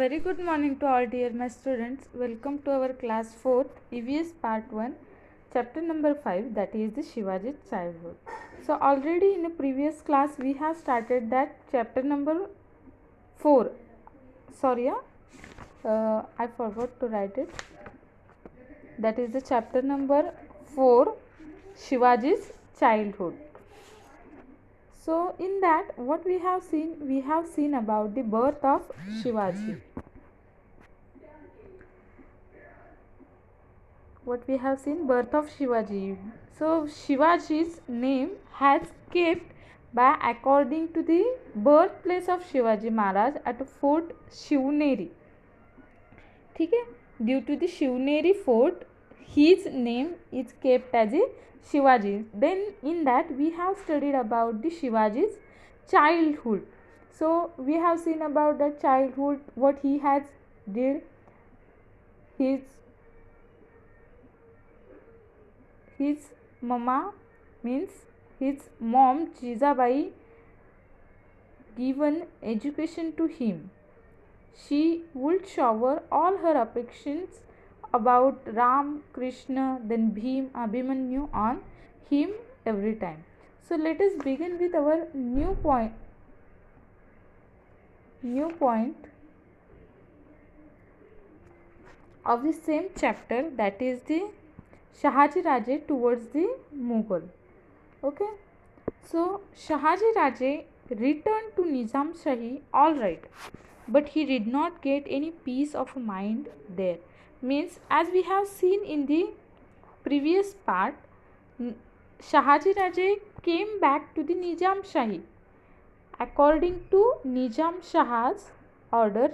very good morning to all dear my students. Welcome to our class 4th EVS part 1 chapter number 5, that is the Shivaji childhood. So already in a previous class we have started that chapter number 4. I forgot to write it. That is the chapter number 4, Shivaji's childhood. So in that what we have seen about the birth of Shivaji. What we have seen, birth of Shivaji. So Shivaji's name has kept by according to the birthplace of Shivaji Maharaj at Fort Shivneri. ठीक है, due to the Shivneri fort his name is kept as a Shivaji. Then in that we have studied about the Shivaji's childhood. So we have seen about the childhood, what he has did, his mama means his mom Jizabai given education to him. She would shower all her affections about Ram, Krishna, then Bhim, Abhimanyu on him every time. So let us begin with our new point of the same chapter, that is the Shahaji Raje towards the Mughal. Okay, so Shahaji Raje returned to Nizam Shahi, all right, but he did not get any peace of mind there. Means, as we have seen in the previous part, Shahaji Raje came back to the Nizam Shahi. According to Nizam Shah's order,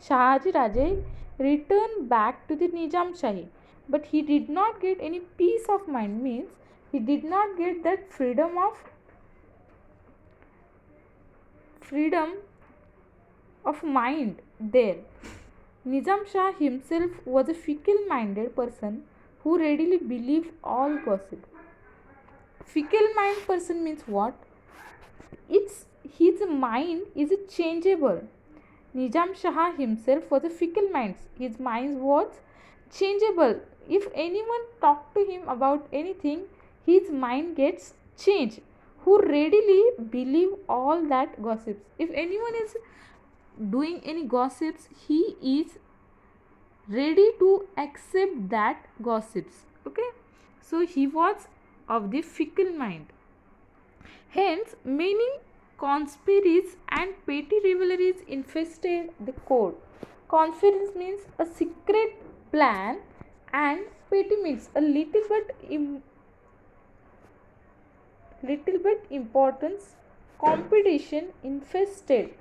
Shahaji Raje returned back to the Nizam Shahi, but he did not get any peace of mind. Means he did not get that freedom of mind there. Nizam Shah himself was a fickle-minded person who readily believed all gossip. Fickle-minded person means what? His mind is changeable. Nizam Shah himself was a fickle mind. His mind was changeable. If anyone talked to him about anything, his mind gets changed. Who readily believe all that gossips. If anyone is doing any gossips, he is ready to accept that gossips. Okay, so he was of the fickle mind. Hence, many conspiracies and petty rivalries infested the court. Conspiracy means a secret plan, and petty means a little bit importance. Competition infested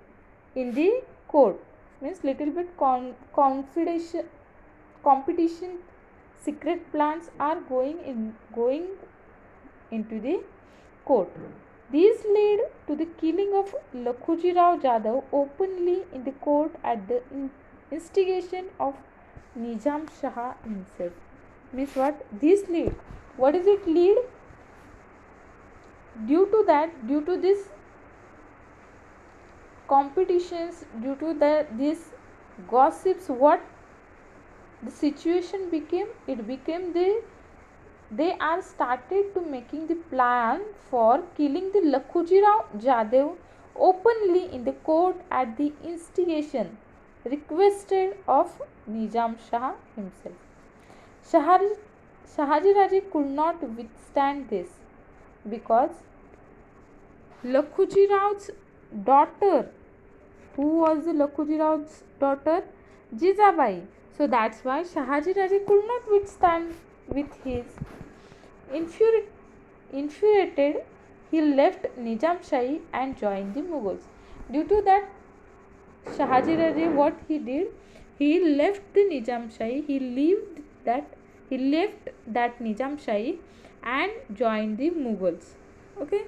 in the court means little bit competition. Secret plans are going into the court. These led to the killing of Lakhuji Rao Jadhav openly in the court at the instigation of Nizam Shah himself. Means what? This lead. What is it lead? Due to this competitions, due to these gossips, what the situation became? It became they are started to making the plan for killing the Lakhuji Rao Jadhav openly in the court at the instigation requested of Nizam Shah himself. Shahaji Raje could not withstand this because Lakhuji Rao's daughter, who was the Lakhuji Rao's daughter? Jizabai. So that's why Shahaji Raje could not withstand with his infuriated, he left Nizam Shahi and joined the Mughals. Due to that, Shahaji Raje, what he did, he left the Nizam Shahi, he left that Nizam Shahi and joined the Mughals. Okay.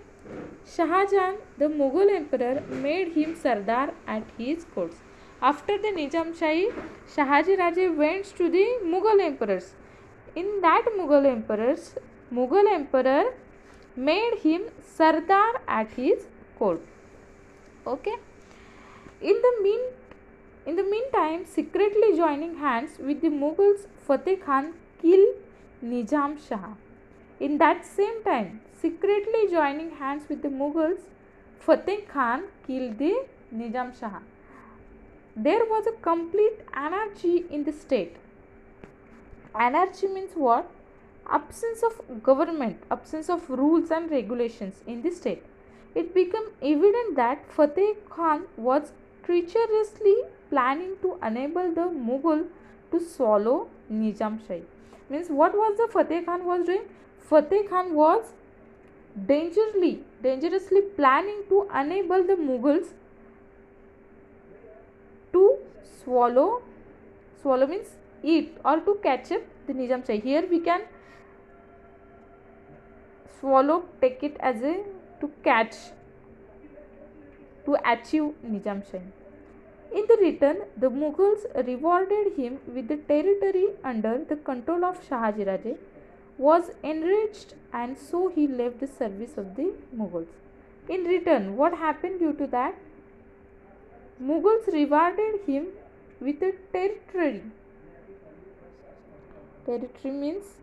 Shah Jahan, the Mughal emperor, made him Sardar at his courts. After the Nizam Shahi, Shahaji Raje went to the Mughal emperors. In that Mughal emperor made him Sardar at his court. Okay. In the In the meantime, secretly joining hands with the Mughals, Fateh Khan killed Nizam Shah. In that same time, secretly joining hands with the Mughals, Fateh Khan killed the Nizam Shah. There was a complete anarchy in the state. Anarchy means what? Absence of government, absence of rules and regulations in the state. It became evident that Fateh Khan was treacherously planning to enable the Mughal to swallow Nizam Shah. Means what was the Fateh Khan was doing? Fateh Khan was dangerously planning to enable the Mughals to swallow means eat or to catch up the Nizam Shah. Here we can swallow, take it as a to catch, to achieve Nizam Shah. In the return, the Mughals rewarded him with the territory under the control of Shahaji Raje, was enriched, and so he left the service of the Mughals. In return, what happened due to that? Mughals rewarded him with a territory. Territory means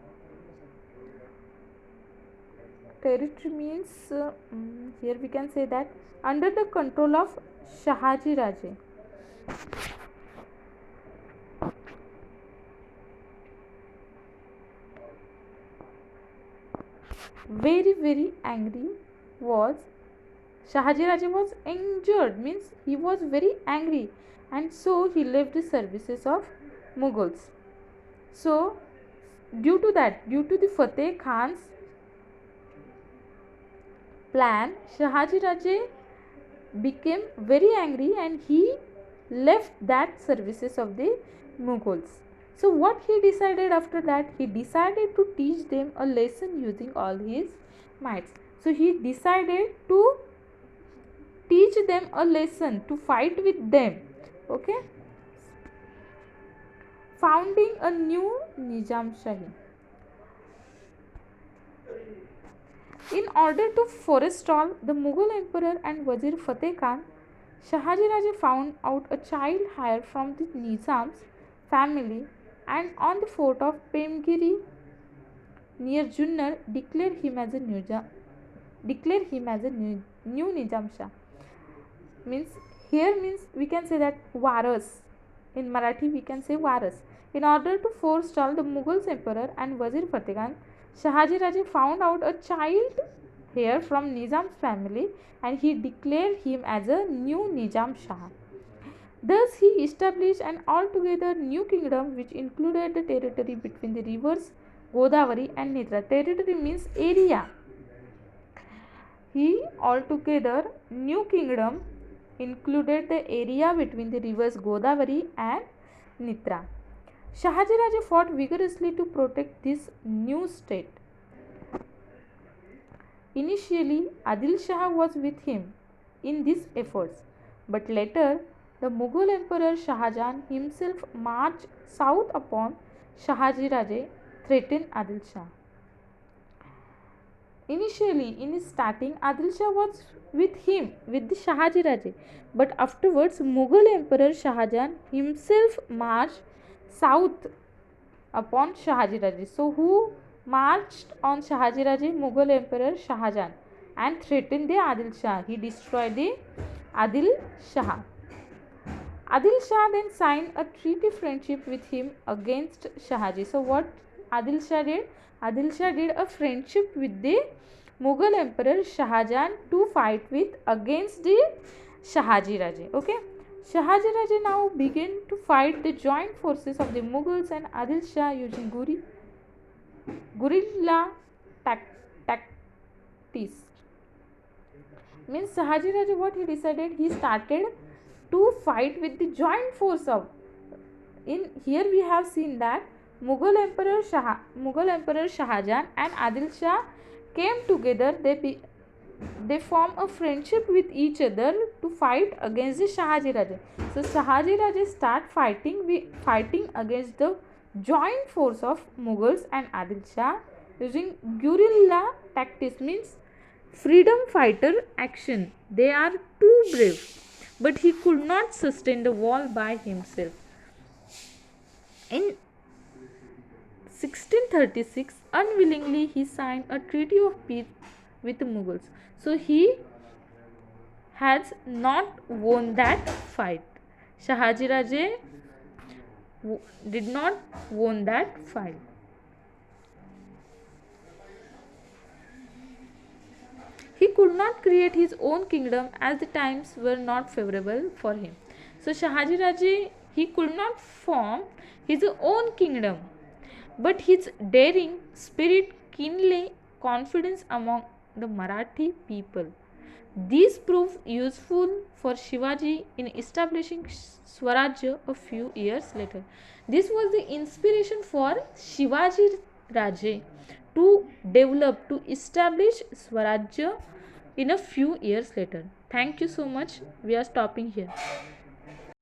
here we can say that under the control of Shahaji Raje. Very angry was Shahaji Raje was injured, means he was very angry, and so he left the services of Mughals. So due to the Fateh Khan's plan, Shahaji Raje became very angry and he left that services of the Mughals. So what he decided after that? He decided to teach them a lesson using all his might. So he decided to teach them a lesson, to fight with them. Okay. Founding a new Nizam Shahi. In order to forestall the Mughal Emperor and Wazir Fateh Khan, Shahaji Raje found out a child heir from the Nizam's family and on the fort of Premgiri near Junnar declared him as a new Nizam Shah. Means we can say that Varas. In Marathi we can say Varas. In order to forestall the Mughal Emperor and Wazir Fateh Khan, Shahaji Raje found out a child heir from Nizam's family and he declared him as a new Nizam Shah. Thus he established an altogether new kingdom which included the territory between the rivers Godavari and Nitra. Territory means area. He altogether new kingdom included the area between the rivers Godavari and Nitra. Shahaji Raje fought vigorously to protect this new state. Initially, Adil Shah was with him in these efforts, but later the Mughal Emperor Shah Jahan himself marched south upon Shahaji Raje, threatened Adil Shah. Initially, in his starting, Adil Shah was with him, with the Shahaji Raje, but afterwards Mughal Emperor Shah Jahan himself marched south upon Shahaji Raje. So who marched on Shahaji Raje? Mughal Emperor Shah Jahan, and threatened the Adil Shah. He destroyed the Adil Shah. Adil Shah then signed a treaty friendship with him against Shahaji. So what Adil Shah did? Adil Shah did a friendship with the Mughal Emperor Shah Jahan to fight with against the Shahaji Raje. Okay. Shahaji Raje now began to fight the joint forces of the Mughals and Adil Shah using guerrilla tactics. Means Shahaji Raje, what he decided? He started to fight with the joint force of. In here we have seen that Mughal Emperor Shah Jahan and Adil Shah came together. They form a friendship with each other to fight against the Shahaji Raje. So Shahaji Raje start fighting against the joint force of Mughals and Adil Shah using guerrilla tactics, means freedom fighter action. They are too brave. but he could not sustain the war by himself. In 1636, unwillingly he signed a treaty of peace with the Mughals. So he has not won that fight. Shahaji Raje did not won that fight. He could not create his own kingdom as the times were not favorable for him. So Shahaji Raje, he could not form his own kingdom, but his daring spirit kindled confidence among the Marathi people. This proved useful for Shivaji in establishing Swarajya a few years later. This was the inspiration for Shivaji Raje to develop, to establish Swarajya in a few years later. Thank you so much. We are stopping here.